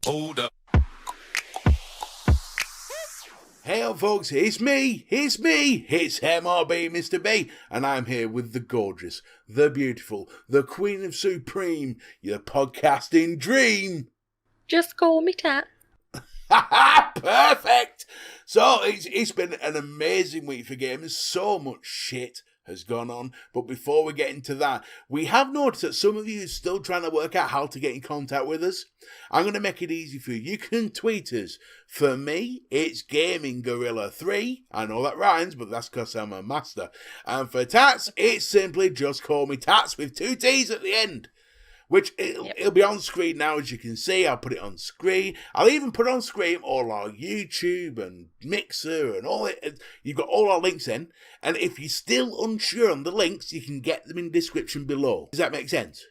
Hold up. Hey folks, it's me, it's MRB Mr. B, and I'm here with the gorgeous, the beautiful, the Queen of Supreme, your podcasting dream. Just call me Tat. Perfect! So, it's been an amazing week for gamers, so much shit has gone on, but before we get into that, we have noticed that some of you are still trying to work out how to get in contact with us. I'm going to make it easy for you. You can tweet us. For me, it's Gaming Gorilla 3. I know that rhymes, but that's because I'm a master. And for Tats, it's simply just call me Tats with 2 T's at the end. Which it'll be on screen now, as you can see. I'll put it on screen. I'll even put on screen all our YouTube and Mixer and all it. You've got all our links in. And if you're still unsure on the links, you can get them in the description below. Does that make sense?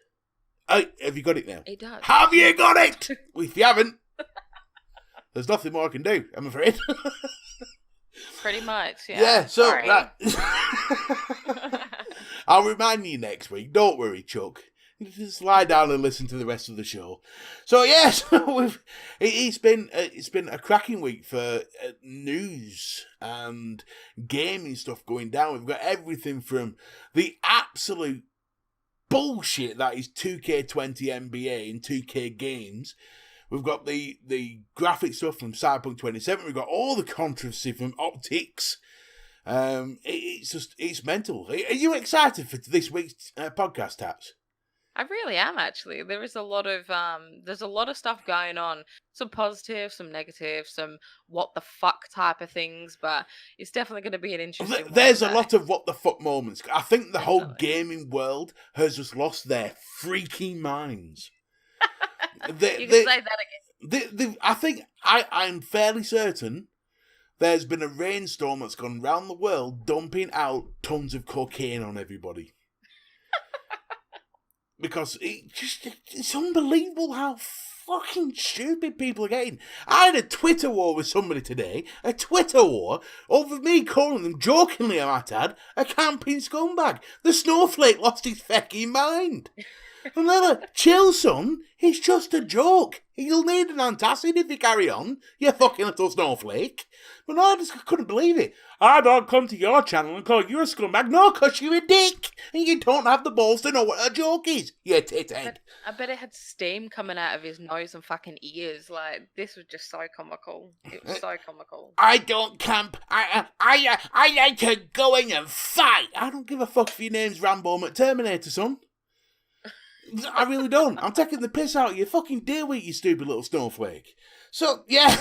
Oh, have you got it now? It does. Have you got it? If you haven't, there's nothing more I can do, I'm afraid. Pretty much, yeah. Yeah, so Sorry. I'll remind you next week. Don't worry, Chuck. Just lie down and listen to the rest of the show. So yes, it's been a cracking week for news and gaming stuff going down. We've got everything from the absolute bullshit that is 2K20 NBA and 2K games. We've got the graphic stuff from Cyberpunk 27. We've got all the controversy from OpTics. It's mental. Are you excited for this week's podcast, Taps? I really am, actually. There is a lot of there's a lot of stuff going on. Some positive, some negative, some what the fuck type of things, but it's definitely going to be an interesting one. There's a lot of what the fuck moments. I think the whole Definitely. gaming world has just lost their freaking minds. You can say that again. I think I'm fairly certain there's been a rainstorm that's gone round the world dumping out tons of cocaine on everybody. Because it's unbelievable how fucking stupid people are getting. I had a Twitter war with somebody today. A Twitter war over me calling them, jokingly I might add, a camping scumbag. The snowflake lost his fucking mind. And they're like, chill son, it's just a joke. You'll need an antacid if you carry on, you fucking little snowflake. But no, I just couldn't believe it. I don't come to your channel and call you a scumbag. No, because you're a dick. And you don't have the balls to know what a joke is, you tithead. I bet it had steam coming out of his nose and fucking ears. Like, this was just so comical. It was so comical. I don't camp. I like to go in and fight. I don't give a fuck if your name's Rambo McTerminator, son. I really don't. I'm taking the piss out of you. Fucking deal with you, stupid little snowflake. So, yeah,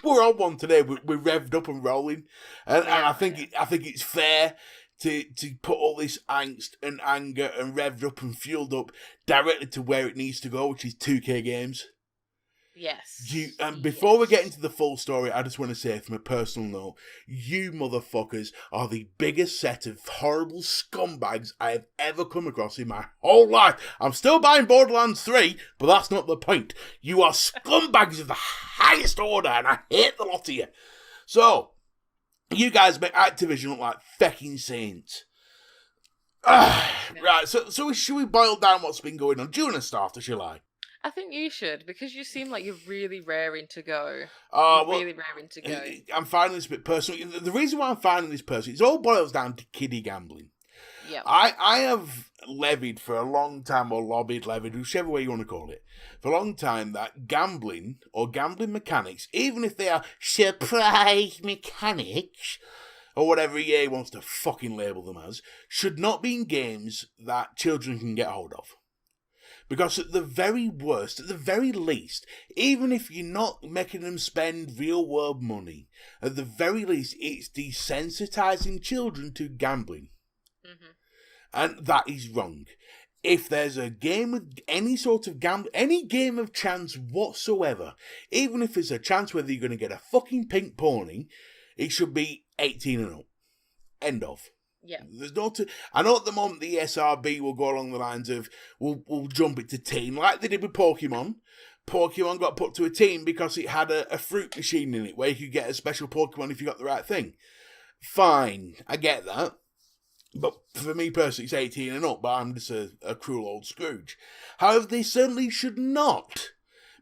we're on one today. We're revved up and rolling. And I think it's fair to put all this angst and anger and revved up and fueled up directly to where it needs to go, which is 2K games. Yes. Before we get into the full story, I just want to say from a personal note, you motherfuckers are the biggest set of horrible scumbags I have ever come across in my whole life. I'm still buying Borderlands 3, but that's not the point. You are scumbags of the highest order, and I hate the lot of you. So, you guys make Activision look like fecking saints. Right, so should we boil down what's been going on? Do you want to start, or shall I? I think you should, because you seem like you're really raring to go. Really raring to go. I'm finding this a bit personal. The reason why I'm finding this personal, it all boils down to kiddie gambling. Yeah. I have levied for a long time, or levied, whichever way you want to call it, for a long time that gambling, or gambling mechanics, even if they are surprise mechanics, or whatever EA wants to fucking label them as, should not be in games that children can get hold of. Because at the very worst, at the very least, even if you're not making them spend real world money, at the very least, it's desensitizing children to gambling. Mm-hmm. And that is wrong. If there's a game with any sort of gamble, any game of chance whatsoever, even if it's a chance whether you're going to get a fucking pink pony, it should be 18 and up. End of. Yeah. There's no. I know at the moment the ESRB will go along the lines of we'll jump it to teen, like they did with Pokemon. Pokemon got put to a teen because it had a fruit machine in it where you could get a special Pokemon if you got the right thing. Fine, I get that. But for me personally, it's 18 and up, but I'm just a cruel old Scrooge. However, they certainly should not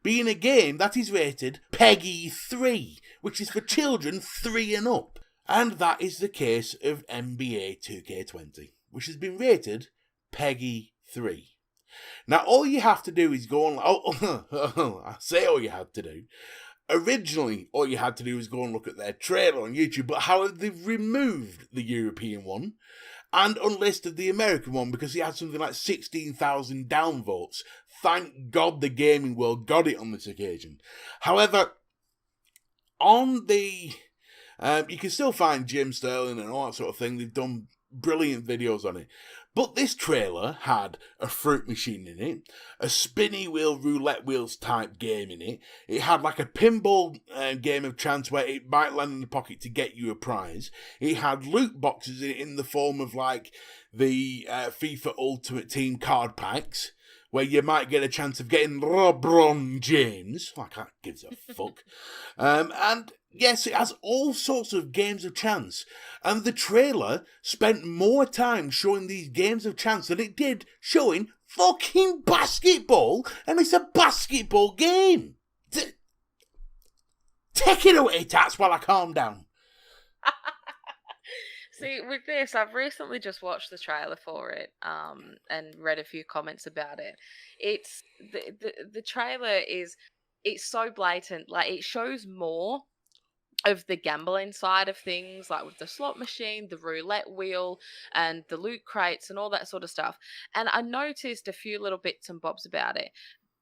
being a game that is rated PEGI 3, which is for children 3 and up. And that is the case of NBA 2K20, which has been rated PEGI 3. Now, all you have to do is go on... I say all you had to do. Originally, all you had to do was go and look at their trailer on YouTube, but however, they've removed the European one and unlisted the American one because it had something like 16,000 downvotes. Thank God the gaming world got it on this occasion. However, on the... you can still find Jim Sterling and all that sort of thing. They've done brilliant videos on it. But this trailer had a fruit machine in it, a spinny wheel, roulette wheels type game in it. It had like a pinball game of chance where it might land in the pocket to get you a prize. It had loot boxes in the form of like the FIFA Ultimate Team card packs, where you might get a chance of getting LeBron James. Like, that gives a fuck. And yes, it has all sorts of games of chance. And the trailer spent more time showing these games of chance than it did showing fucking basketball. And it's a basketball game. Take it away, Tats, while I calm down. See, with this, I've recently just watched the trailer for it, and read a few comments about it. It's the trailer it's so blatant, like it shows more of the gambling side of things, like with the slot machine, the roulette wheel, and the loot crates and all that sort of stuff. And I noticed a few little bits and bobs about it.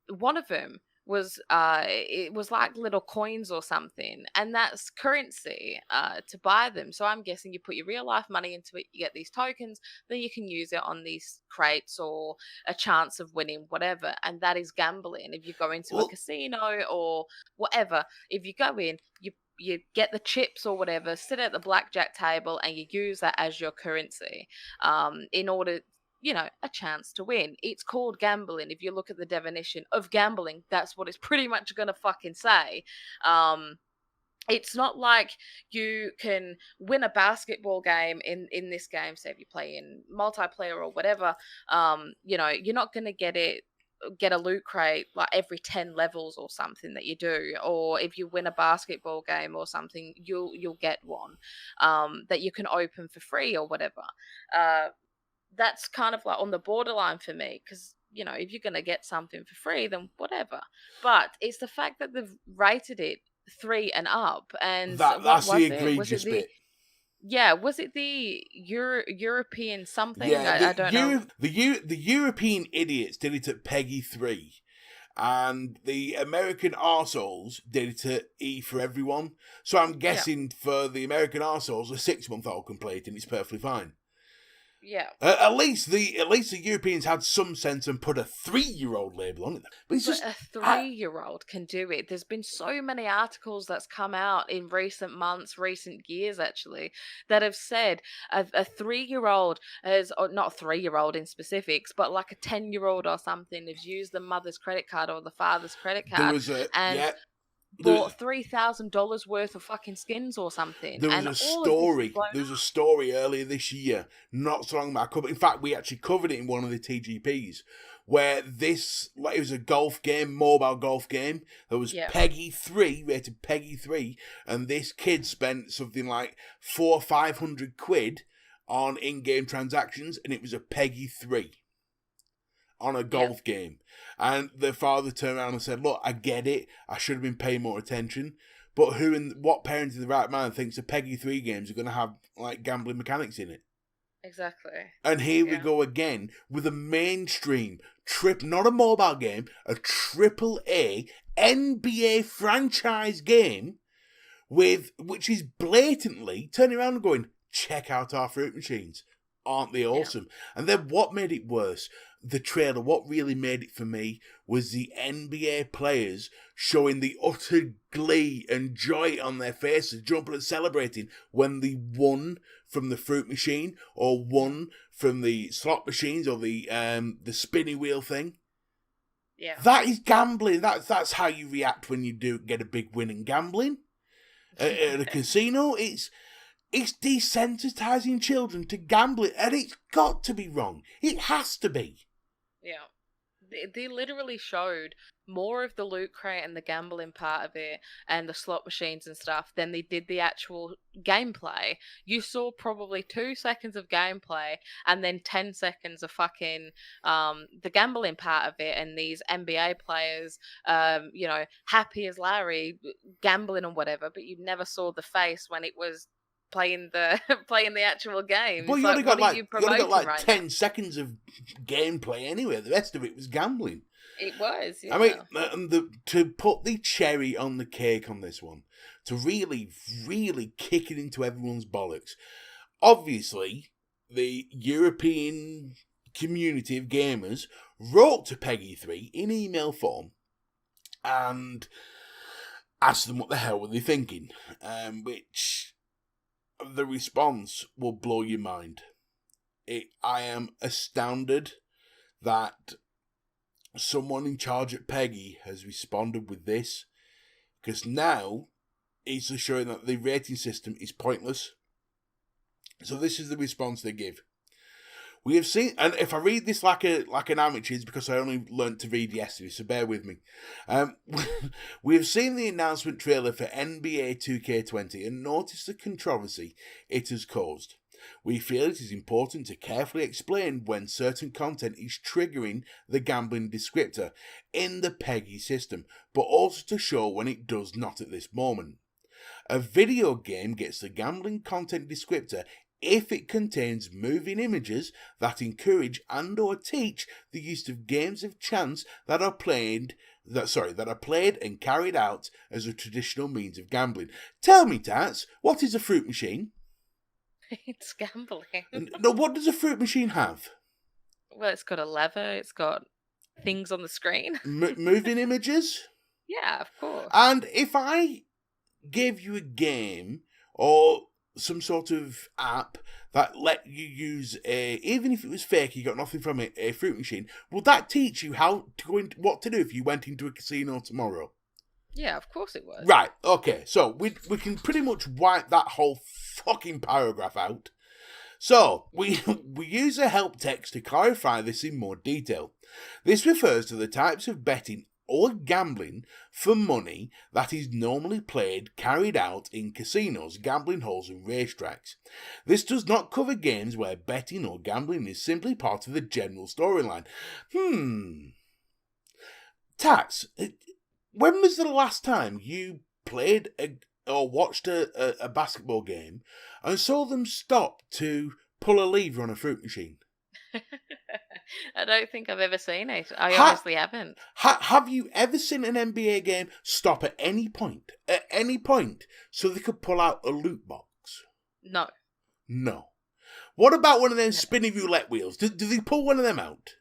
One of them was it was like little coins or something, and that's currency to buy them. So I'm guessing you put your real life money into it, you get these tokens, then you can use it on these crates or a chance of winning whatever, and that is gambling. If you go into a casino or whatever, if you go in, you get the chips or whatever, sit at the blackjack table, and you use that as your currency in order, a chance to win. It's called gambling. If you look at the definition of gambling, that's what it's pretty much going to fucking say. It's not like you can win a basketball game in this game, say if you play in multiplayer or whatever, you're not going to get a loot crate like every 10 levels or something that you do, or if you win a basketball game or something, you'll get one that you can open for free or whatever. That's kind of like on the borderline for me, because if you're going to get something for free, then whatever. But it's the fact that they've rated it 3 and up, and that's the egregious bit. Yeah, was it the European something? Yeah, I don't know. The European idiots did it at PEGI 3, and the American arseholes did it at E for everyone. So I'm guessing for the American arseholes, a 6-month-old can play it and it's perfectly fine. Yeah. At least the Europeans had some sense and put a 3-year-old label on it. But it's just a 3-year-old can do it. There's been so many articles that's come out in recent months, recent years actually, that have said a 3-year-old has, or not a 3-year-old in specifics, but like a 10-year-old or something has used the mother's credit card or the father's credit card bought $3,000 worth of fucking skins or something. There was a story earlier this year, not so long back. In fact, we actually covered it in one of the TGPs, where it was a golf game, mobile golf game. There was PEGI 3, rated PEGI 3, and this kid spent something like 400 or 500 quid on in-game transactions, and it was a PEGI 3 on a golf game. And the father turned around and said, look, I get it. I should have been paying more attention. But what parent in the right mind thinks the PEGI 3 games are going to have like gambling mechanics in it? Exactly. And here we go again with a mainstream, not a mobile game, a AAA NBA franchise game which is blatantly turning around and going, check out our fruit machines. Aren't they awesome? Yeah. And then what made it worse? The trailer, what really made it for me was the NBA players showing the utter glee and joy on their faces, jumping and celebrating when they won from the fruit machine or won from the slot machines or the spinny wheel thing. Yeah, that is gambling. That's how you react when you do get a big win in gambling. At a casino, it's desensitizing children to gambling, and it's got to be wrong. It has to be. Yeah. They literally showed more of the loot crate and the gambling part of it and the slot machines and stuff than they did the actual gameplay. You saw probably 2 seconds of gameplay and then 10 seconds of fucking the gambling part of it and these NBA players happy as Larry gambling and whatever, but you never saw the face when it was playing the playing the actual game. Well, It's you only like, got what are you you only got promoting like right now? 10 seconds of gameplay anyway. The rest of it was gambling. It was, yeah. I mean, to put the cherry on the cake on this one, to really, really kick it into everyone's bollocks. Obviously, the European community of gamers wrote to Peggy 3 in email form and asked them what the hell were they thinking, which the response will blow your mind. I am astounded that someone in charge at Peggy has responded with this, because now it's showing that the rating system is pointless. So this is the response they give. We have seen, and if I read this like an amateur, it's because I only learnt to read yesterday, so bear with me. We have seen the announcement trailer for NBA 2K20 and noticed the controversy it has caused. We feel it is important to carefully explain when certain content is triggering the gambling descriptor in the PEGI system, but also to show when it does not at this moment. A video game gets the gambling content descriptor if it contains moving images that encourage and or teach the use of games of chance that are played and carried out as a traditional means of gambling. Tell me, Tats, what is a fruit machine? It's gambling. No, what does a fruit machine have? Well, it's got a lever, it's got things on the screen. Moving images? Yeah, of course. And if I gave you a game or some sort of app that let you use even if it was fake, you got nothing from it, a fruit machine, would that teach you what to do if you went into a casino tomorrow? Yeah, of course it was. Right, okay, so we can pretty much wipe that whole fucking paragraph out. So, we use a help text to clarify this in more detail. This refers to the types of betting or gambling for money that is normally carried out in casinos, gambling halls and racetracks. This does not cover games where betting or gambling is simply part of the general storyline. Tats, when was the last time you played or watched a basketball game and saw them stop to pull a lever on a fruit machine? I don't think I've ever seen it. I honestly haven't. Have you ever seen an NBA game stop at any point, so they could pull out a loot box? No. No. What about one of them spinning roulette wheels? Do they pull one of them out?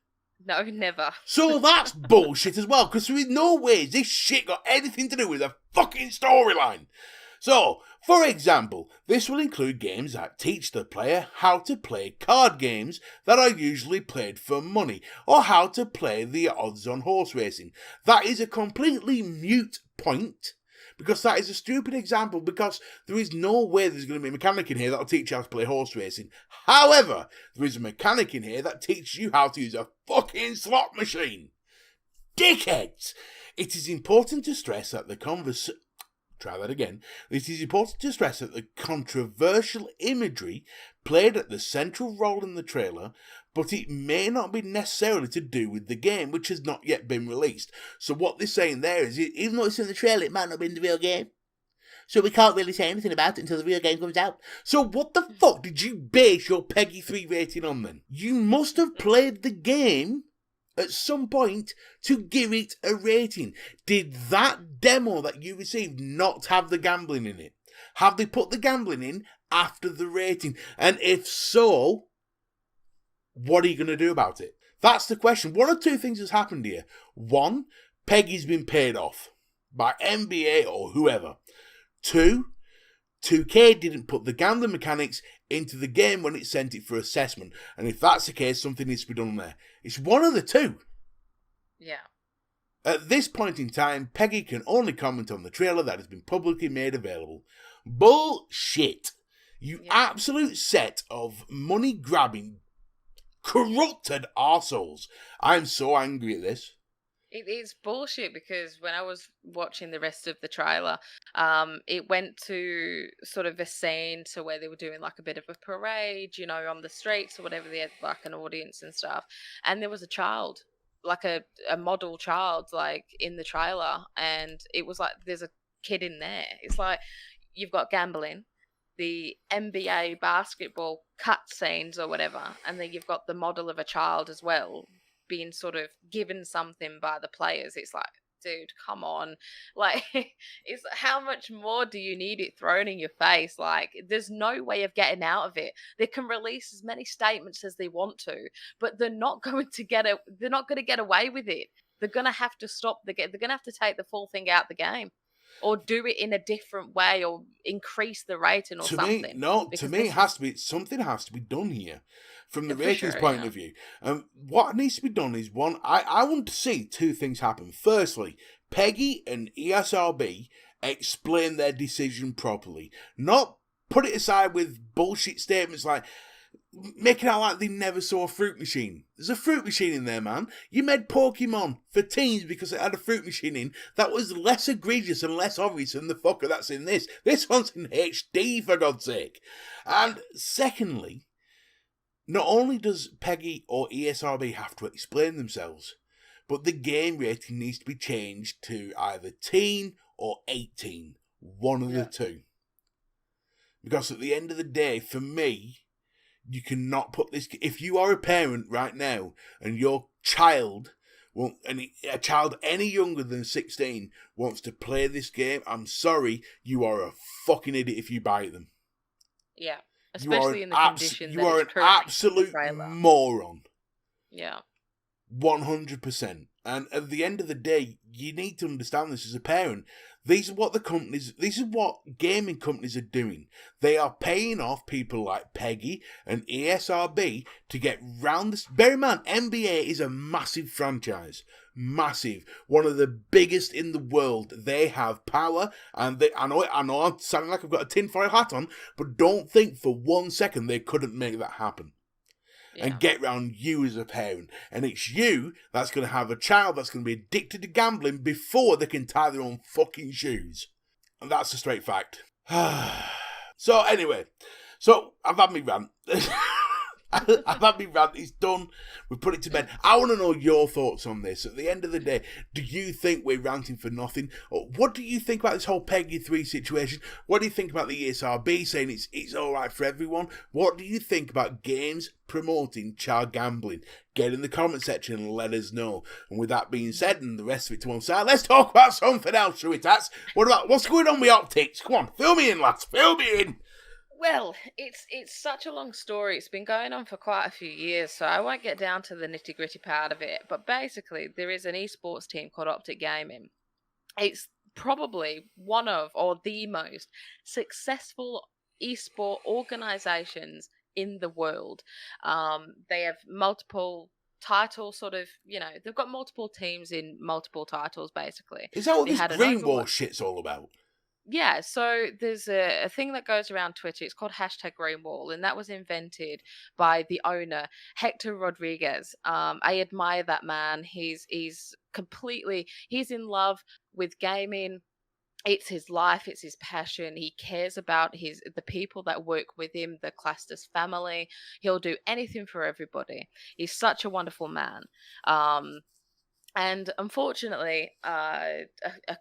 No, never. So that's bullshit as well, because there is no way this shit got anything to do with the fucking storyline. So, for example, this will include games that teach the player how to play card games that are usually played for money, or how to play the odds on horse racing. That is a completely mute point, because that is a stupid example, because there is no way there's going to be a mechanic in here that will teach you how to play horse racing. However, there is a mechanic in here that teaches you how to use a fucking slot machine. Dickheads! It is important to stress that It is important to stress that the controversial imagery played at the central role in the trailer, but it may not be necessarily to do with the game, which has not yet been released. So what they're saying there is, even though it's in the trailer, it might not be in the real game. So we can't really say anything about it until the real game comes out. So what the fuck did you base your Peggy 3 rating on then? You must have played the game at some point to give it a rating. Did that demo that you received not have the gambling in it? Have they put the gambling in after the rating? And if so, what are you going to do about it? That's the question. One of two things has happened here. One, Peggy's been paid off by NBA or whoever. Two, 2K didn't put the gambling mechanics into the game when it sent it for assessment. And if that's the case, something needs to be done there. It's one of the two. Yeah. At this point in time, Peggy can only comment on the trailer that has been publicly made available. Bullshit. You absolute set of money-grabbing corrupted arseholes. I'm so angry at this. It's bullshit because when I was watching the rest of the trailer, it went to sort of a scene to where they were doing like a bit of a parade, on the streets or whatever. They had like an audience and stuff, and there was a child, like a model child, like in the trailer, and it was like there's a kid in there. It's like you've got gambling, the NBA basketball cut scenes or whatever, and then you've got the model of a child as well being sort of given something by the players. It's like, dude, come on. Like, it's how much more do you need it thrown in your face? Like, there's no way of getting out of it. They can release as many statements as they want to, but they're not going to they're not going to get away with it. They're going to have to stop they're going to have to take the full thing out the game, or do it in a different way, or increase the rating or To me, something. no. To Because me, it has to be something has to be done here, from the for ratings sure, point yeah. of view. What needs to be done is one. I want to see two things happen. Firstly, Peggy and ESRB explain their decision properly, not put it aside with bullshit statements like making out like they never saw a fruit machine. There's a fruit machine in there, man. You made Pokemon for teens because it had a fruit machine in. That was less egregious and less obvious than the fucker that's in this. This one's in HD, for God's sake. And secondly, not only does Peggy or ESRB have to explain themselves, but the game rating needs to be changed to either teen or 18. One of the two. Because at the end of the day, for me, you cannot put this. If you are a parent right now and your child, a child any younger than 16 wants to play this game, I'm sorry, you are a fucking idiot if you buy them. Yeah, especially in the condition you that are it's an currently absolute trailer. moron. Yeah. 100%. And at the end of the day, you need to understand this as a parent. These are what gaming companies are doing. They are paying off people like Peggy and ESRB to get round this. Bear in mind, NBA is a massive franchise. Massive. One of the biggest in the world. They have power, and I know I'm sounding like I've got a tinfoil hat on, but don't think for 1 second they couldn't make that happen. And get round you as a parent. And it's you that's going to have a child that's going to be addicted to gambling before they can tie their own fucking shoes. And that's a straight fact. So anyway, I've had me rant. I've had me rant. It's done. We've put it to bed. I want to know your thoughts on this. At the end of the day, do you think we're ranting for nothing? Or what do you think about this whole Peggy 3 situation? What do you think about the ESRB saying it's all right for everyone? What do you think about games promoting child gambling? Get in the comment section and let us know. And with that being said, and the rest of it to one side, let's talk about something else, shall we, Tats? What's going on with OpTics? Come on, fill me in, lads. Fill me in. Well, it's such a long story. It's been going on for quite a few years, so I won't get down to the nitty-gritty part of it. But basically, there is an esports team called OpTic Gaming. It's probably one of, or the most successful esport organizations in the world. They have multiple titles, sort of, they've got multiple teams in multiple titles, basically. Is that what They this had an Green Wall Overwatch- shit's all about? Yeah, so there's a thing that goes around Twitter. It's called #GreenWall, and that was invented by the owner, Hector Rodriguez. I admire that man. He's in love with gaming. It's his life, it's his passion. He cares about the people that work with him, the classed as family. He'll do anything for everybody. He's such a wonderful man. And unfortunately, a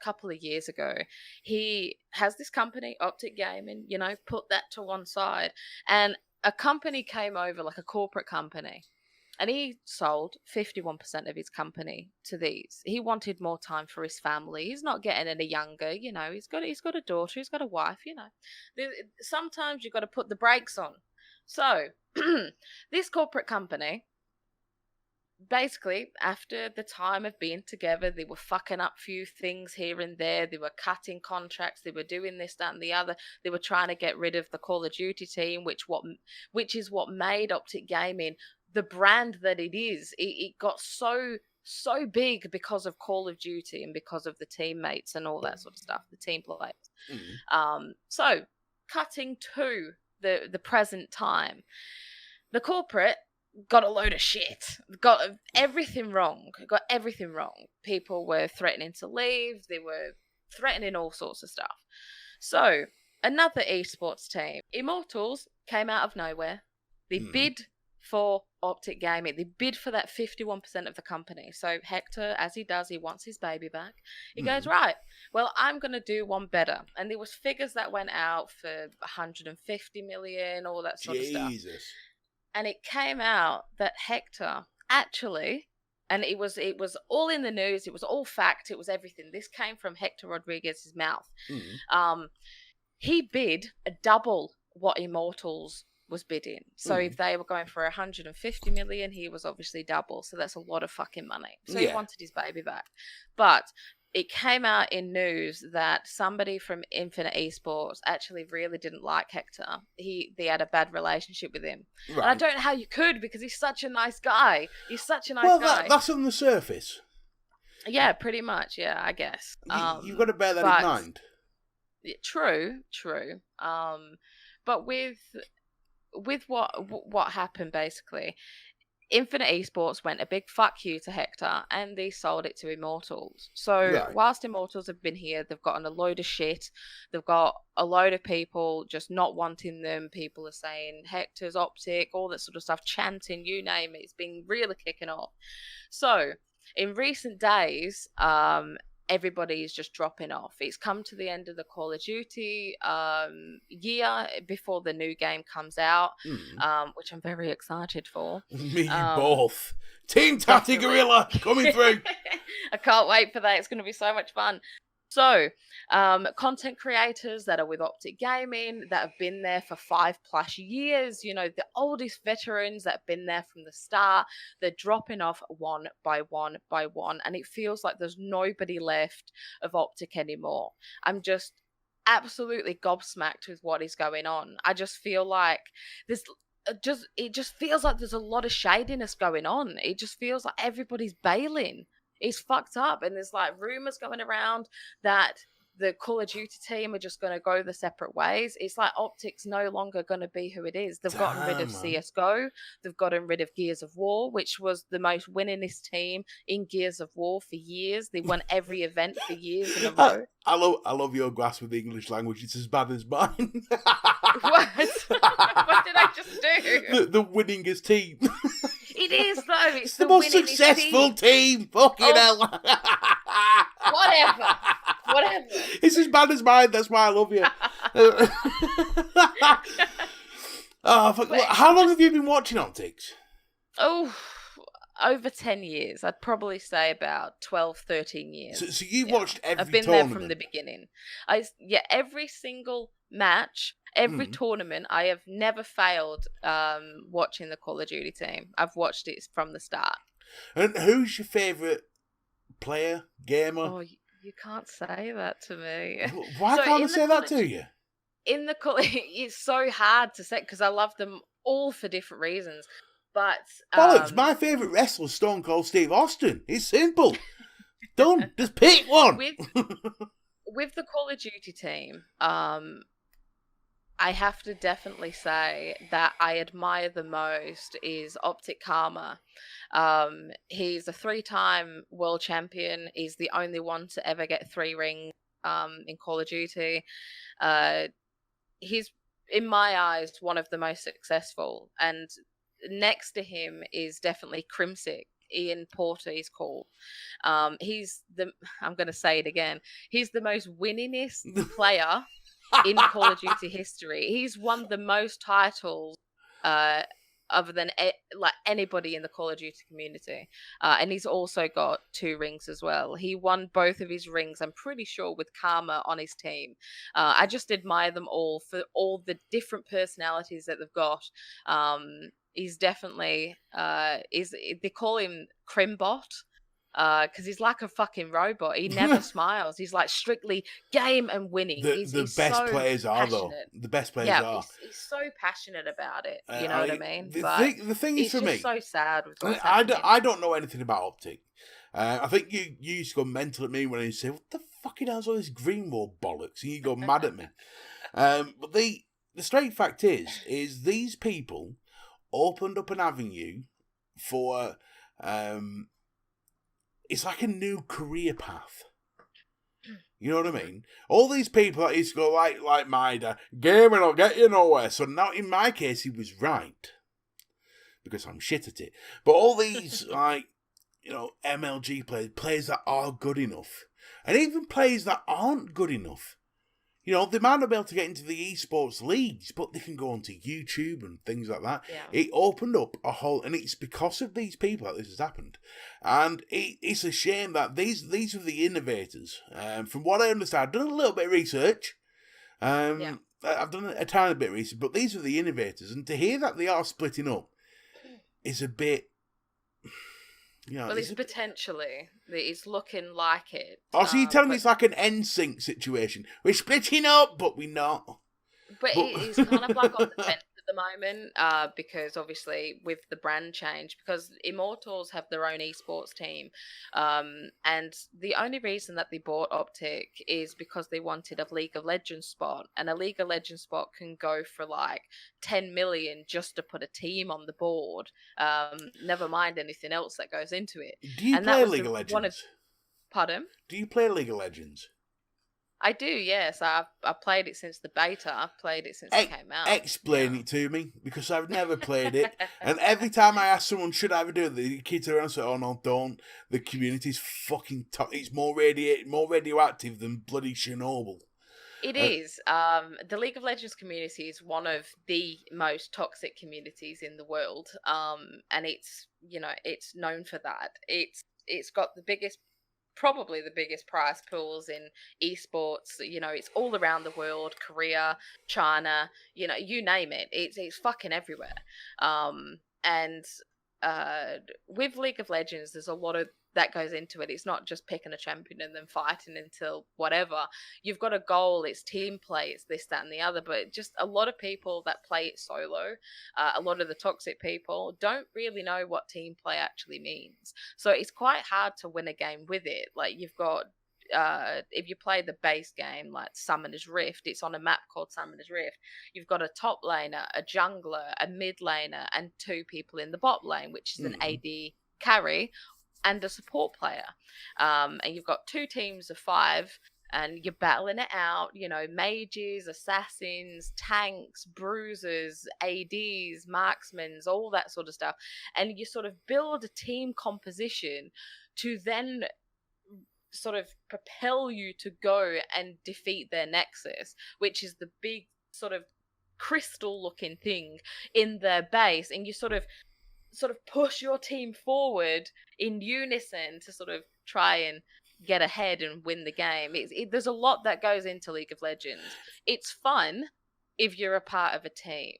couple of years ago, he has this company, OpTic Gaming, put that to one side. And a company came over, like a corporate company, and he sold 51% of his company to these. He wanted more time for his family. He's not getting any younger, he's got a daughter, he's got a wife. Sometimes you've got to put the brakes on. So, this corporate company, basically, after the time of being together, they were fucking up few things here and there. They were cutting contracts. They were doing this, that, and the other. They were trying to get rid of the Call of Duty team, which is what made OpTic Gaming the brand that it is. It got so big because of Call of Duty and because of the teammates and all that sort of stuff, the team players. So, cutting to the present time, the corporate got a load of shit. Got everything wrong. Got everything wrong. People were threatening to leave. They were threatening all sorts of stuff. So, another esports team, Immortals, came out of nowhere. They bid for OpTic Gaming. They bid for that 51% of the company. So Hector, as he does, he wants his baby back. He goes, right, well, I'm going to do one better. And there was figures that went out for 150 million, all that sort of stuff. Jesus. And it came out that Hector actually, and it was all in the news, it was all fact, it was everything. This came from Hector Rodriguez's mouth. He bid a double what Immortals was bidding. So if they were going for 150 million, he was obviously double. So that's a lot of fucking money. So he wanted his baby back. But it came out in news that somebody from Infinite Esports actually really didn't like Hector. They had a bad relationship with him. Right. And I don't know how you could, because he's such a nice guy. He's such a nice guy. Well, that's on the surface. Yeah, pretty much. Yeah, I guess. You've got to bear that in mind. True. But with what happened, basically, Infinite Esports went a big fuck you to Hector, and they sold it to Immortals. So whilst Immortals have been here, they've gotten a load of shit. They've got a load of people just not wanting them. People are saying Hector's OpTic, all that sort of stuff, chanting, you name it. It's been really kicking off. So in recent days, everybody is just dropping off. It's come to the end of the Call of Duty year before the new game comes out, which I'm very excited for. Me both. Team Tatty Gorilla coming through. I can't wait for that. It's going to be so much fun. So, content creators that are with OpTic Gaming, that have been there for 5+ years, the oldest veterans that have been there from the start, they're dropping off one by one by one, and it feels like there's nobody left of OpTic anymore. I'm just absolutely gobsmacked with what is going on. I just feel like it just feels like there's a lot of shadiness going on. It just feels like everybody's bailing. It's fucked up, and there's like rumors going around that the Call of Duty team are just going to go the separate ways. It's like OpTic's no longer going to be who it is. They've gotten rid of CSGO. They've gotten rid of Gears of War, which was the most winningest team in Gears of War for years. They won every event for years in a row. I love your grasp with the English language. It's as bad as mine. What? What did I just do? The winningest team. It is, though. It's the most successful team. Fucking hell. Whatever. It's as bad as mine. That's why I love you. How long have you been watching OpTics? Oh, over 10 years. I'd probably say about 12, 13 years. So you've watched every I've been tournament? There from the beginning. Every single match, every tournament. I have never failed watching the Call of Duty team. I've watched it from the start. And who's your favourite player, gamer? Oh, you can't say that to me. Why can't I say that to you? In the it's so hard to say because I love them all for different reasons. But bollocks, my favourite wrestler is Stone Cold Steve Austin. It's simple. Done. Just pick one. With the Call of Duty team, I have to definitely say that I admire the most is OpTic Karma. He's a 3-time world champion. He's the only one to ever get 3 rings in Call of Duty. He's, in my eyes, one of the most successful. And next to him is definitely Crimsic. Ian Porter is called. I'm going to say it again. He's the most winningest player in Call of Duty history. He's won the most titles other than anybody in the Call of Duty community. And he's also got 2 rings as well. He won both of his rings, I'm pretty sure, with Karma on his team. I just admire them all for all the different personalities that they've got. He's definitely, they call him Crimbot. Because he's like a fucking robot. He never smiles. He's like strictly game and winning. The best players are, though. The best players are. He's so passionate about it. You know what I mean? The thing is, for me, it's so sad with what's I don't know anything about OpTic. I think you used to go mental at me when you say, "What the fucking hell's all this green wall bollocks?" And you go mad at me. But the straight fact is these people opened up an avenue for it's like a new career path. You know what I mean? All these people that used to go like my dad, gaming will get you nowhere. So now in my case, he was right. Because I'm shit at it. But all these, like, you know, MLG players that are good enough, and even players that aren't good enough, you know, they might not be able to get into the esports leagues, but they can go onto YouTube and things like that. Yeah. It opened up a whole, and it's because of these people that this has happened. And it's a shame that these are the innovators. From what I understand, I've done a little bit of research. I've done a tiny bit of research, but these are the innovators. And to hear that they are splitting up is a bit, you know. Well, it's potentially. It's looking like it. Oh, so you're telling me it's like an NSYNC situation? We're splitting up, but we're not. But it is kind of like on the fence at the moment, because obviously with the brand change, because Immortals have their own esports team, and the only reason that they bought OpTic is because they wanted a League of Legends spot, and a League of Legends spot can go for like 10 million just to put a team on the board. Never mind anything else that goes into it. Do you play League of Legends? Pardon? Do you play League of Legends? I do, yes. I've played it since the beta. I've played it since it came out. Explain it to me, because I've never played it. And every time I ask someone, should I ever do it, the kids around say, oh no, don't. The community's fucking it's more radioactive than bloody Chernobyl. It is. The League of Legends community is one of the most toxic communities in the world. And it's, you know, it's known for that. It's got probably the biggest prize pools in esports. You know, it's all around the world, Korea, China, you know, you name it. It's fucking everywhere. And with League of Legends, there's a lot of that goes into it. It's not just picking a champion and then fighting until whatever. You've got a goal, it's team play, it's this, that, and the other. But just a lot of people that play it solo, a lot of the toxic people, don't really know what team play actually means. So it's quite hard to win a game with it. Like, you've got if you play the base game like Summoner's Rift, it's on a map called Summoner's Rift. You've got a top laner, a jungler, a mid laner, and 2 people in the bot lane, which is an AD carry and a support player. And you've got 2 teams of 5, and you're battling it out, you know, mages, assassins, tanks, bruisers, ADs, marksmen, all that sort of stuff. And you sort of build a team composition to then sort of propel you to go and defeat their nexus, which is the big sort of crystal looking thing in their base. And you sort of push your team forward in unison to sort of try and get ahead and win the game. There's a lot that goes into League of Legends. It's fun if you're a part of a team.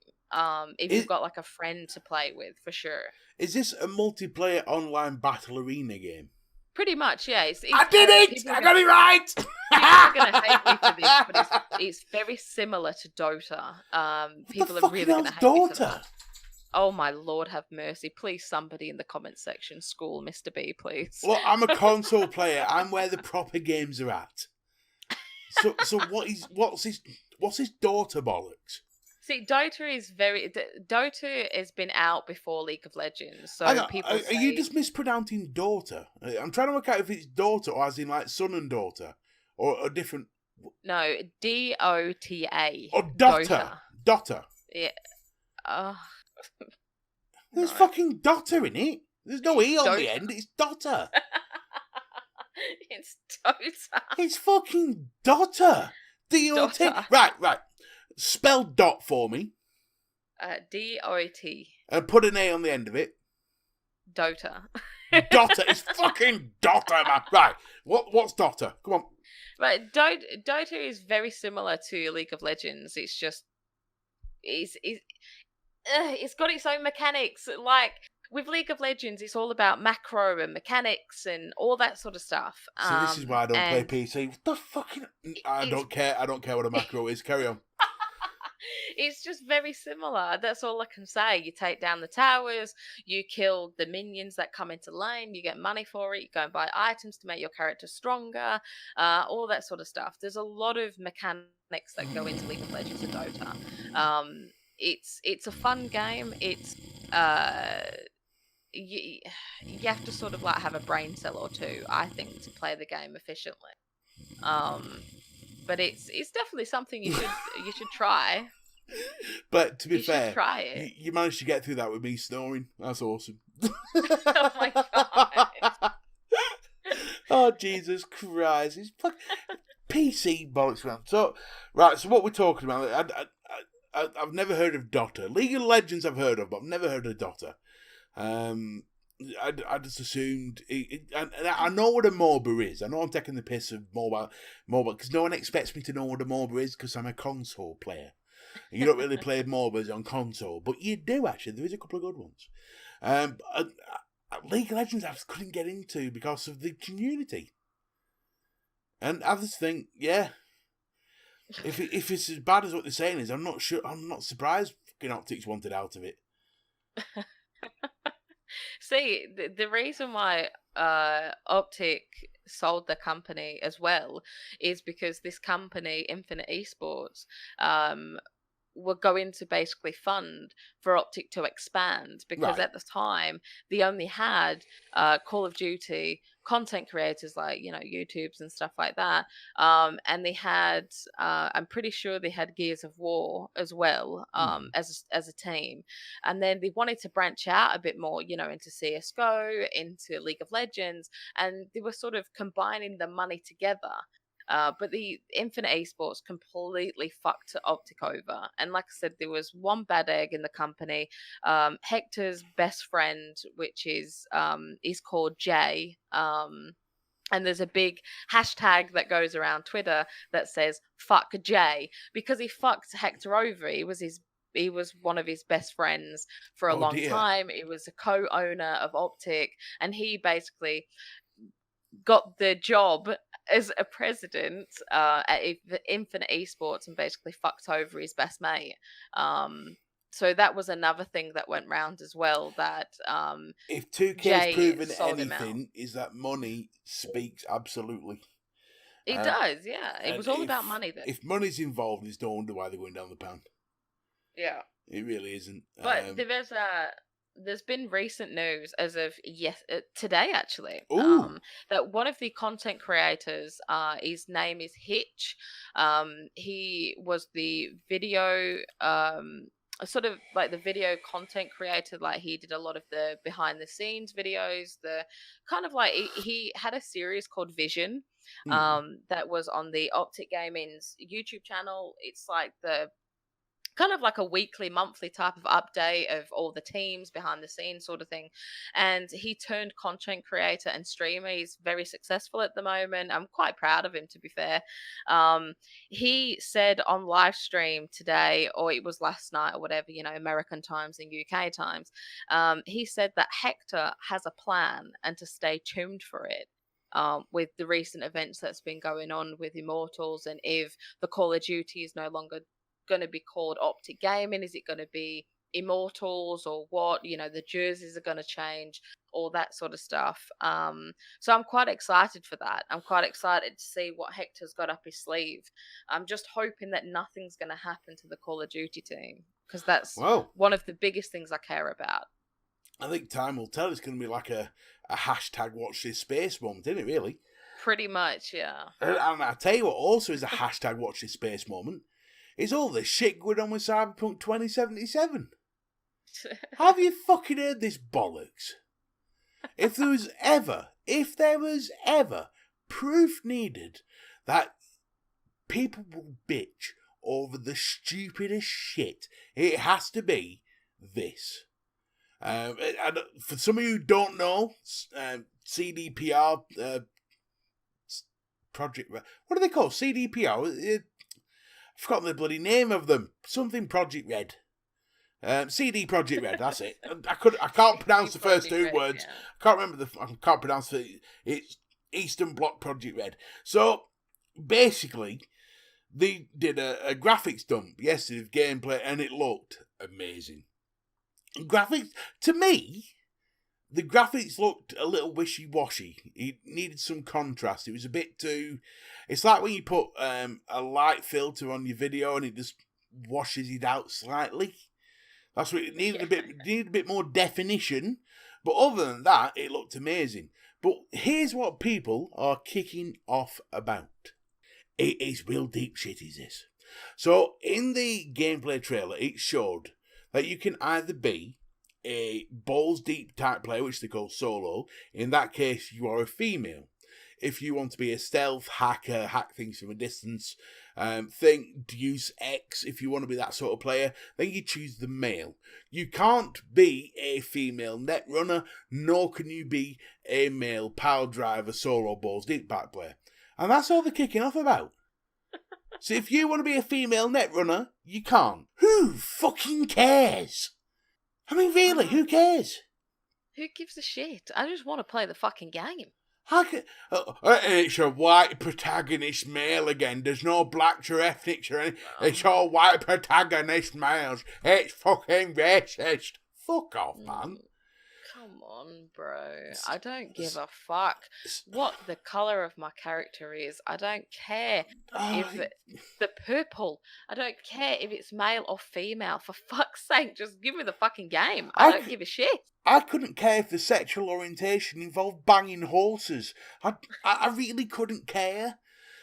If you've got like a friend to play with, for sure. Is this a multiplayer online battle arena game? Pretty much, yeah. I did it! I got it right! People are going to hate me for this, but it's very similar to Dota. People are really going to hate me for that. Oh my Lord, have mercy! Please, somebody in the comment section, school Mr. B, please. Look, I'm a console player. I'm where the proper games are at. So what's his Dota bollocks? See, Dota has been out before League of Legends, so people say... Are you just mispronouncing daughter? I'm trying to work out if it's daughter or as in like son and daughter, or a different. No, DOTA. Or Dota. Dota. Yeah. There's fucking Dota in it. There's no E on the end. It's Dota. It's Dota. It's fucking Dota. D-O-T. Right. Spell dot for me. D-O-T. And put an A on the end of it. Dota. Dota. It's fucking Dota, man. Right. What's Dota? Come on. Right. Dota is very similar to League of Legends. It's just... It's got its own mechanics. Like, with League of Legends, it's all about macro and mechanics and all that sort of stuff. So this is why I don't play PC. What the fucking... I don't care. I don't care what a macro is. Carry on. It's just very similar. That's all I can say. You take down the towers, you kill the minions that come into lane, you get money for it, you go and buy items to make your character stronger, all that sort of stuff. There's a lot of mechanics that go into League of Legends and Dota. It's a fun game. It's uh, you, you have to sort of like have a brain cell or two, I think, to play the game efficiently. But it's definitely something you should try. But to be You should fair, try it. you managed to get through that with me snoring. That's awesome. Oh my god. Oh, Jesus Christ. It's PC bollocks, man. So, right, so what we're talking about, I've never heard of Dota. League of Legends I've heard of, but I've never heard of Dota. I just assumed, and I know what a MOBA is. I know I'm taking the piss of mobile, because no one expects me to know what a MOBA is because I'm a console player. You don't really play MOBAs on console, but you do actually. There is a couple of good ones. League of Legends I just couldn't get into because of the community. And I just think, yeah, if it's as bad as what they're saying is, I'm not sure. I'm not surprised fucking OpTic wanted out of it. See, the reason why OpTic sold the company as well is because this company, Infinite Esports, were going to basically fund for OpTic to expand, because Right. at the time they only had Call of Duty content creators like, YouTubes and stuff like that, and they had I'm pretty sure they had Gears of War as well, as a team, and then they wanted to branch out a bit more, into CS:GO, into League of Legends, and they were sort of combining the money together. But the Infinite Esports completely fucked OpTic over. And like I said, there was one bad egg in the company. Hector's best friend, which is called Jay. And there's a big hashtag that goes around Twitter that says "fuck Jay" because he fucked Hector over. He was one of his best friends for a long time. He was a co-owner of OpTic, and he basically got the job as a president at Infinite Esports and basically fucked over his best mate. So that was another thing that went round as well. That if 2K's proven anything, is that money speaks absolutely. It does, yeah. It was all about money then. If money's involved, there's no wonder why they're going down the pan. Yeah, it really isn't. But there's been recent news as of today actually, that one of the content creators, his name is Hitch. He was the video sort of like the video content creator. Like, he did a lot of the behind the scenes videos, the kind of like he had a series called Vision that was on the OpTic Gaming's YouTube channel. It's like the kind of like a weekly, monthly type of update of all the teams behind the scenes sort of thing. And he turned content creator and streamer. He's very successful at the moment. I'm quite proud of him, to be fair. He said on live stream today, or it was last night or whatever, American times and UK times, he said that Hector has a plan and to stay tuned for it. With the recent events that's been going on with Immortals, and if the Call of Duty is no longer going to be called OpTic Gaming, is it going to be Immortals or what? The jerseys are going to change, all that sort of stuff. So I'm quite excited for that. I'm quite excited to see what Hector's got up his sleeve. I'm just hoping that nothing's going to happen to the Call of Duty team, because that's one of the biggest things I care about. I think time will tell. It's going to be like a hashtag watch this space moment, isn't it, really? Pretty much, yeah. And I tell you what also is a hashtag watch this space moment. Is all this shit going on with Cyberpunk 2077. Have you fucking heard this bollocks? If there was ever proof needed that people will bitch over the stupidest shit, it has to be this. And for some of you who don't know, CDPR Project... What do they call CDPR? I've forgotten the bloody name of them. Something Project Red. CD Project Red, that's it. I can't pronounce the first two words. Yeah. I can't pronounce it's Eastern Bloc Project Red. So basically, they did a graphics dump yesterday of gameplay, and it looked amazing. Graphics, to me, the graphics looked a little wishy-washy. It needed some contrast. It was a bit too... It's like when you put a light filter on your video and it just washes it out slightly. That's what it needed. Needed a bit more definition. But other than that, it looked amazing. But here's what people are kicking off about. It is real deep shit, is this? So in the gameplay trailer, it showed that you can either be a balls deep type player, which they call solo. In that case, you are a female. If you want to be a stealth hacker, hack things from a distance, think Deus Ex, if you want to be that sort of player, then you choose the male. You can't be a female netrunner, nor can you be a male power driver, solo balls deep back player. And that's all they're kicking off about. So if you want to be a female netrunner, you can't. Who fucking cares? I mean, really, who cares? Who gives a shit? I just want to play the fucking game. It's a white protagonist male again. There's no blacks or ethnics or anything. It's all white protagonist males. It's fucking racist. Fuck off, man. Come on, bro. I don't give a fuck what the colour of my character is. I don't care if the purple. I don't care if it's male or female. For fuck's sake, just give me the fucking game. I don't give a shit. I couldn't care if the sexual orientation involved banging horses. I really couldn't care.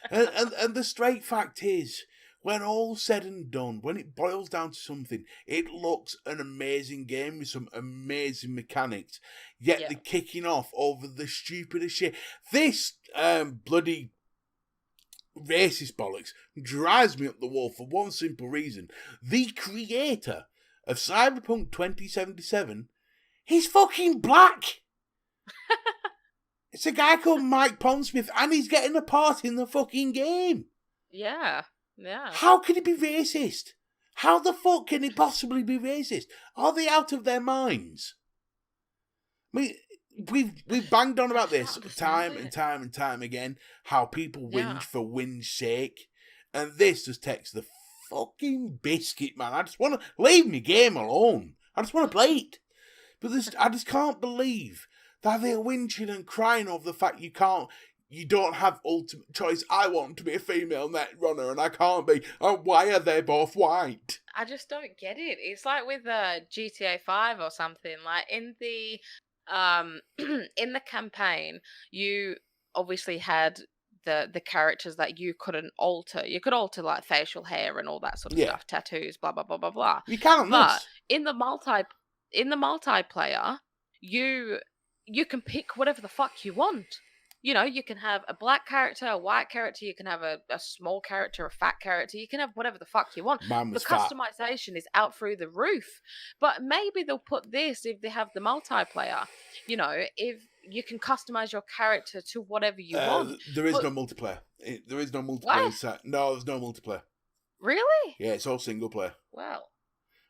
And the straight fact is, when all's said and done, when it boils down to something, it looks an amazing game with some amazing mechanics. Yet they're kicking off over the stupidest shit. This bloody racist bollocks drives me up the wall for one simple reason. The creator of Cyberpunk 2077, he's fucking black. It's a guy called Mike Pondsmith, and he's getting a part in the fucking game. Yeah. Yeah. How can he be racist? How the fuck can he possibly be racist? Are they out of their minds? I mean, we've banged on about this time and time and time again, how people whinge for whinge's sake. And this just takes the fucking biscuit, man. I just want to leave my game alone. I just want to play it. But I just can't believe that they're whinging and crying over the fact you don't have ultimate choice. I want to be a female netrunner and I can't be. Oh, why are they both white? I just don't get it. It's like with GTA 5 or something. Like in the in the campaign, you obviously had the characters that you couldn't alter. You could alter like facial hair and all that sort of stuff, tattoos, blah blah blah blah blah. You can't. But in the multiplayer, you can pick whatever the fuck you want. You know, you can have a black character, a white character, you can have a small character, a fat character, you can have whatever the fuck you want. The customization is out through the roof. But maybe they'll put this if they have the multiplayer. You know, if you can customize your character to whatever you want. There is no multiplayer. There is no multiplayer. No, there's no multiplayer. Really? Yeah, it's all single player. Well.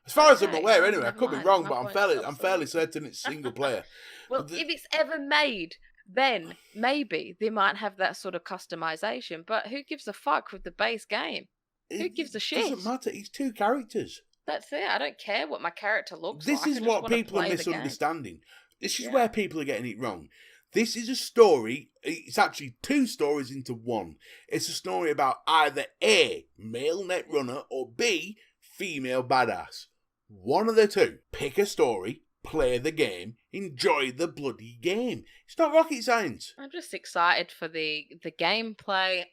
As far as I'm aware, anyway, I could be wrong, but I'm fairly certain it's single player. Well, if it's ever made, then maybe they might have that sort of customization. But who gives a fuck with the base game? Who gives a shit? It doesn't matter. It's two characters. That's it. I don't care what my character looks like. This is what people are misunderstanding. This is where people are getting it wrong. This is a story. It's actually two stories into one. It's a story about either A, male netrunner, or B, female badass. One of the two. Pick a story, play the game, enjoy the bloody game. It's not rocket science. I'm just excited for the gameplay,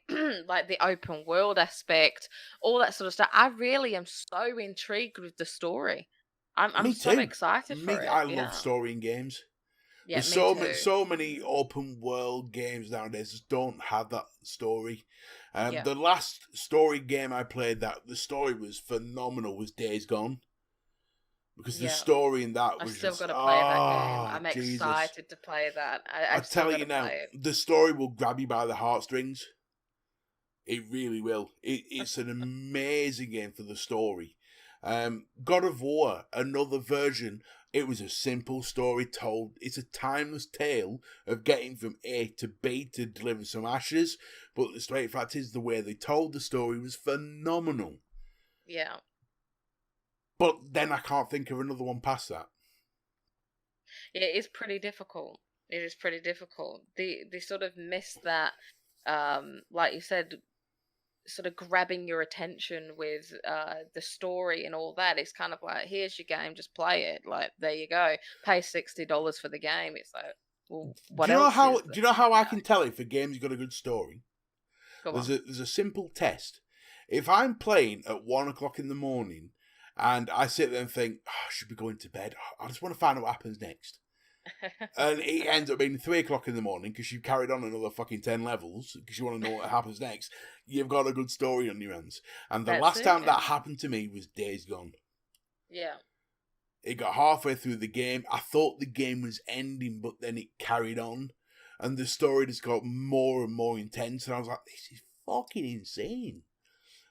like the open world aspect, all that sort of stuff. I really am so intrigued with the story. I'm so excited for it. I love story in games. Yeah, There's so many open world games nowadays that don't have that story. The last story game I played that the story was phenomenal was Days Gone. Because the story in that was I've still got to play that game. I'm excited to play that. I tell you now, the story will grab you by the heartstrings. It really will. It's an amazing game for the story. God of War, another version. It was a simple story told. It's a timeless tale of getting from A to B to deliver some ashes. But the straight fact is, the way they told the story was phenomenal. Yeah. But then I can't think of another one past that. Yeah, it's pretty difficult. It is pretty difficult. They sort of miss that, like you said, sort of grabbing your attention with the story and all that. It's kind of like, here's your game, just play it. Like, there you go. Pay $60 for the game. It's like, well, what Do you know else how? is Do there? you know how You I know, can tell if a game's got a good story? go There's on. a simple test. If I'm playing at 1 o'clock in the morning and I sit there and think, oh, I should be going to bed. I just want to find out what happens next. And it ends up being 3 o'clock in the morning because you've carried on another fucking 10 levels because you want to know what happens next. You've got a good story on your hands. And the That's last it, time yeah. that happened to me was Days Gone. Yeah. It got halfway through the game. I thought the game was ending, but then it carried on. And the story just got more and more intense. And I was like, this is fucking insane.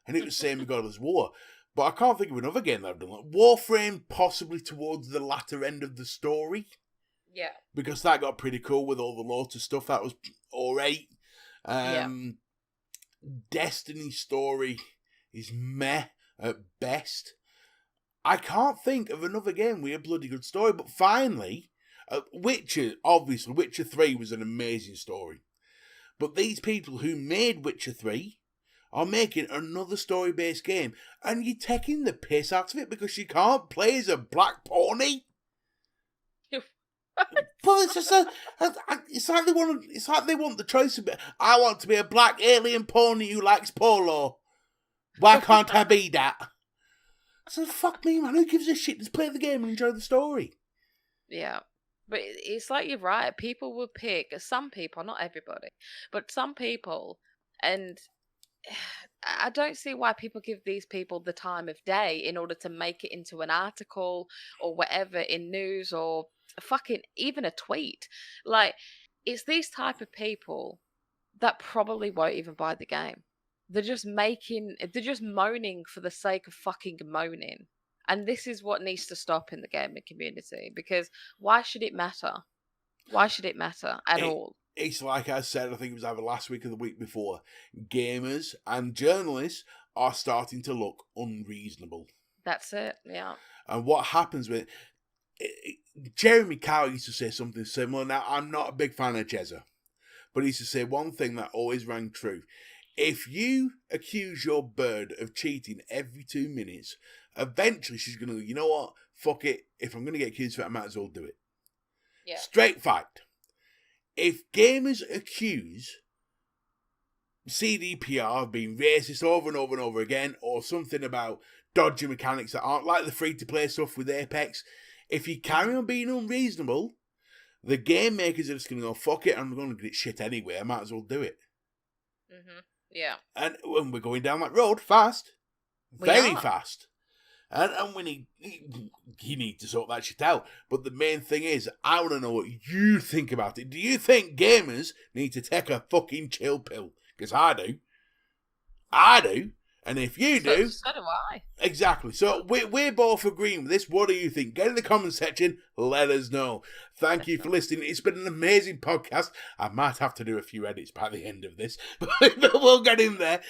And it was the same with God of War. But I can't think of another game that I've done. Like Warframe, possibly towards the latter end of the story. Yeah. Because that got pretty cool with all the Lotus stuff. That was alright. Destiny's story is meh at best. I can't think of another game with a bloody good story. But finally, Witcher 3 was an amazing story. But these people who made Witcher 3 are making another story-based game. And you're taking the piss out of it because you can't play as a black pony. Well, it's just it's like they want the choice of it. I want to be a black alien pony who likes polo. Why can't I be that? So fuck me, man. Who gives a shit? Just play the game and enjoy the story. Yeah. But it's like you're right. People will pick, some people, not everybody, but some people, and I don't see why people give these people the time of day in order to make it into an article or whatever in news or fucking even a tweet. Like, it's these type of people that probably won't even buy the game. They're just moaning for the sake of fucking moaning. And this is what needs to stop in the gaming community, because why should it matter? Why should it matter at all? It's like I said, I think it was either last week or the week before, gamers and journalists are starting to look unreasonable. That's it, yeah. And what happens with Jeremy Kyle used to say something similar. Now, I'm not a big fan of Jezza, but he used to say one thing that always rang true. If you accuse your bird of cheating every 2 minutes, eventually she's going to go, you know what? Fuck it. If I'm going to get accused of it, I might as well do it. Yeah. Straight fact. If gamers accuse CDPR of being racist over and over and over again, or something about dodgy mechanics that aren't like the free-to-play stuff with Apex, if you carry on being unreasonable, the game makers are just going to go, fuck it, I'm going to get shit anyway, I might as well do it. Mm-hmm. Yeah. And when we're going down that road fast, very fast. And you need to sort that shit out. But the main thing is, I want to know what you think about it. Do you think gamers need to take a fucking chill pill? Because I do. I do. And if you do... So do I. Exactly. So we're both agreeing with this. What do you think? Get in the comment section. Let us know. Thank you for listening. It's been an amazing podcast. I might have to do a few edits by the end of this. But we'll get in there.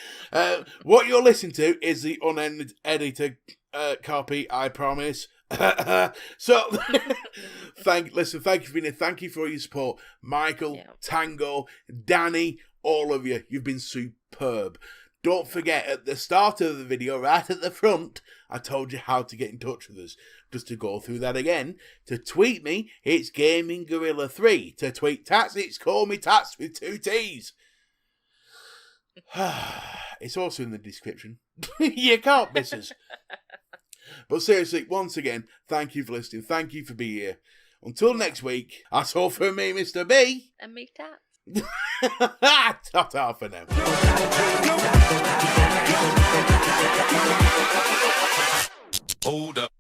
What you're listening to is the unedited copy, I promise. So, thank you for being here. Thank you for all your support. Michael, Tango, Danny, all of you. You've been superb. Don't forget, at the start of the video, right at the front, I told you how to get in touch with us. Just to go through that again, to tweet me, it's Gaming Gorilla 3. To tweet Tats, it's Call Me Tats with 2 T's. It's also in the description. You can't miss us. But seriously, once again, thank you for listening. Thank you for being here. Until next week, that's all from me, Mr. B. And me, Tats. Ta-ta for now. Hold up.